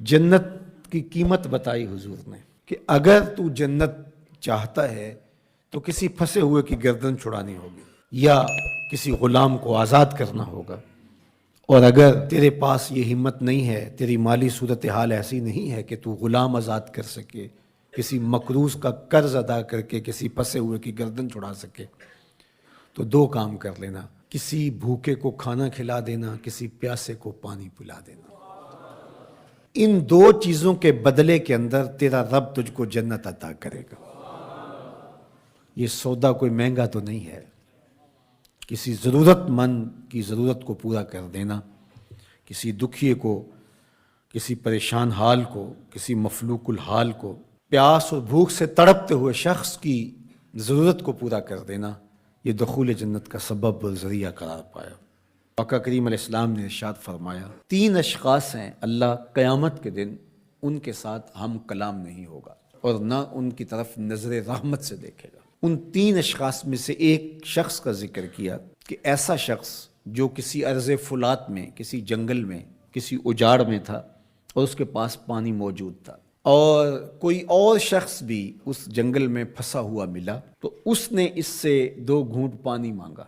جنت کی قیمت بتائی حضور نے کہ اگر تو جنت چاہتا ہے تو کسی پھنسے ہوئے کی گردن چھڑانی ہوگی یا کسی غلام کو آزاد کرنا ہوگا، اور اگر تیرے پاس یہ ہمت نہیں ہے، تیری مالی صورتحال ایسی نہیں ہے کہ تو غلام آزاد کر سکے، کسی مقروض کا قرض ادا کر کے کسی پھنسے ہوئے کی گردن چھڑا سکے، تو دو کام کر لینا، کسی بھوکے کو کھانا کھلا دینا، کسی پیاسے کو پانی پلا دینا۔ ان دو چیزوں کے بدلے کے اندر تیرا رب تجھ کو جنت عطا کرے گا۔ یہ سودا کوئی مہنگا تو نہیں ہے۔ کسی ضرورت مند کی ضرورت کو پورا کر دینا، کسی دکھیے کو، کسی پریشان حال کو، کسی مفلوق الحال کو، پیاس اور بھوک سے تڑپتے ہوئے شخص کی ضرورت کو پورا کر دینا، یہ دخول جنت کا سبب اور ذریعہ قرار پایا۔ آقا کریم علیہ السلام نے ارشاد فرمایا، 3 اشخاص ہیں اللہ قیامت کے دن ان کے ساتھ ہم کلام نہیں ہوگا اور نہ ان کی طرف نظر رحمت سے دیکھے گا۔ ان 3 اشخاص میں سے ایک شخص کا ذکر کیا کہ ایسا شخص جو کسی ارض فلات میں، کسی جنگل میں، کسی اجاڑ میں تھا اور اس کے پاس پانی موجود تھا، اور کوئی اور شخص بھی اس جنگل میں پھنسا ہوا ملا تو اس نے اس سے 2 گھونٹ پانی مانگا،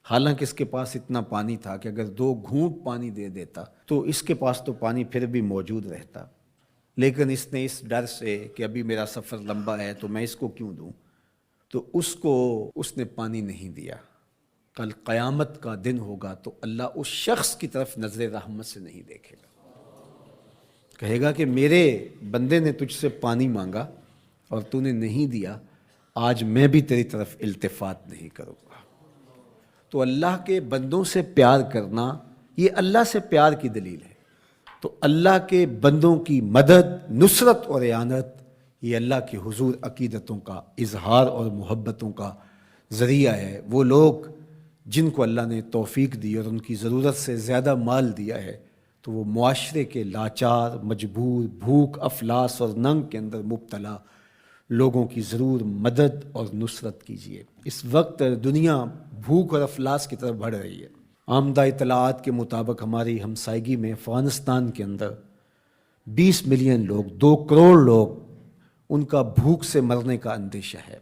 حالانکہ اس کے پاس اتنا پانی تھا کہ اگر 2 گھونٹ پانی دے دیتا تو اس کے پاس تو پانی پھر بھی موجود رہتا، لیکن اس نے اس ڈر سے کہ ابھی میرا سفر لمبا ہے تو میں اس کو کیوں دوں، تو اس نے پانی نہیں دیا۔ کل قیامت کا دن ہوگا تو اللہ اس شخص کی طرف نظر رحمت سے نہیں دیکھے گا، کہے گا کہ میرے بندے نے تجھ سے پانی مانگا اور تو نے نہیں دیا، آج میں بھی تیری طرف التفات نہیں کروں گا۔ تو اللہ کے بندوں سے پیار کرنا یہ اللہ سے پیار کی دلیل ہے۔ تو اللہ کے بندوں کی مدد، نصرت اور اعانت یہ اللہ کے حضور عقیدتوں کا اظہار اور محبتوں کا ذریعہ ہے۔ وہ لوگ جن کو اللہ نے توفیق دی اور ان کی ضرورت سے زیادہ مال دیا ہے تو وہ معاشرے کے لاچار، مجبور، بھوک، افلاس اور ننگ کے اندر مبتلا لوگوں کی ضرور مدد اور نصرت کیجیے۔ اس وقت دنیا بھوک اور افلاس کی طرف بڑھ رہی ہے۔ آمدہ اطلاعات کے مطابق ہماری ہمسائیگی میں افغانستان کے اندر 20 ملین لوگ، 2 کروڑ لوگ، ان کا بھوک سے مرنے کا اندیشہ ہے۔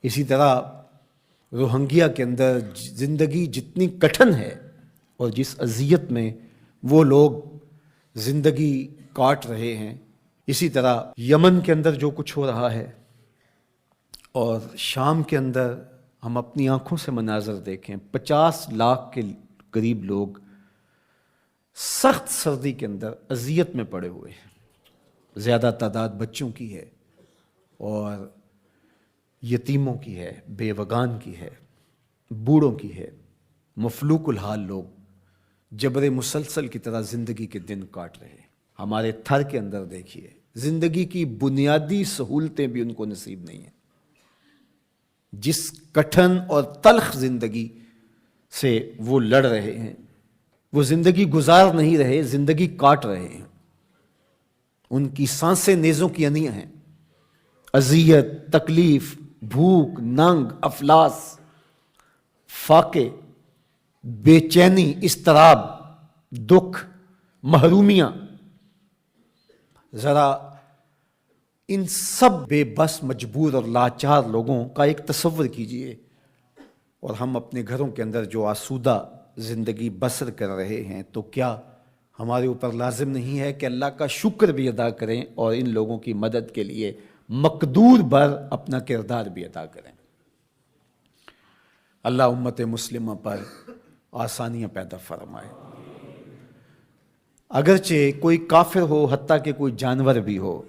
اسی طرح روہنگیا کے اندر زندگی جتنی کٹھن ہے اور جس اذیت میں وہ لوگ زندگی کاٹ رہے ہیں، اسی طرح یمن کے اندر جو کچھ ہو رہا ہے اور شام کے اندر ہم اپنی آنکھوں سے مناظر دیکھیں، 50 لاکھ کے قریب لوگ سخت سردی کے اندر اذیت میں پڑے ہوئے ہیں۔ زیادہ تعداد بچوں کی ہے اور یتیموں کی ہے، بیوگان کی ہے، بوڑھوں کی ہے، مفلوق الحال لوگ جبر مسلسل کی طرح زندگی کے دن کاٹ رہے ہیں۔ ہمارے تھر کے اندر دیکھیے، زندگی کی بنیادی سہولتیں بھی ان کو نصیب نہیں ہیں۔ جس کٹھن اور تلخ زندگی سے وہ لڑ رہے ہیں، وہ زندگی گزار نہیں رہے، زندگی کاٹ رہے ہیں۔ ان کی سانسیں نیزوں کی انیاں ہیں۔ اذیت، تکلیف، بھوک، ننگ، افلاس، فاقے، بے چینی، اضطراب، دکھ، محرومیاں، ذرا ان سب بے بس، مجبور اور لاچار لوگوں کا ایک تصور کیجئے، اور ہم اپنے گھروں کے اندر جو آسودہ زندگی بسر کر رہے ہیں، تو کیا ہمارے اوپر لازم نہیں ہے کہ اللہ کا شکر بھی ادا کریں اور ان لوگوں کی مدد کے لیے مقدور بھر اپنا کردار بھی ادا کریں؟ اللہ امت مسلمہ پر آسانیاں پیدا فرمائے۔ اگرچہ کوئی کافر ہو، حتیٰ کہ کوئی جانور بھی ہو،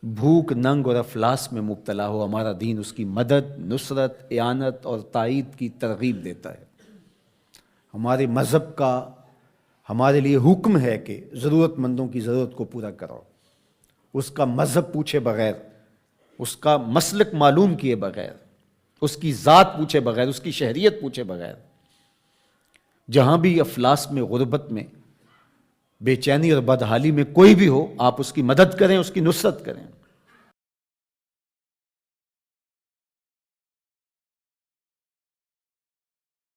بھوک، ننگ اور افلاس میں مبتلا ہو، ہمارا دین اس کی مدد، نصرت، اعانت اور تائید کی ترغیب دیتا ہے۔ ہمارے مذہب کا ہمارے لیے حکم ہے کہ ضرورت مندوں کی ضرورت کو پورا کرو، اس کا مذہب پوچھے بغیر، اس کا مسلک معلوم کیے بغیر، اس کی ذات پوچھے بغیر، اس کی شہریت پوچھے بغیر۔ جہاں بھی افلاس میں، غربت میں، بے چینی اور بدحالی میں کوئی بھی ہو، آپ اس کی مدد کریں، اس کی نصرت کریں۔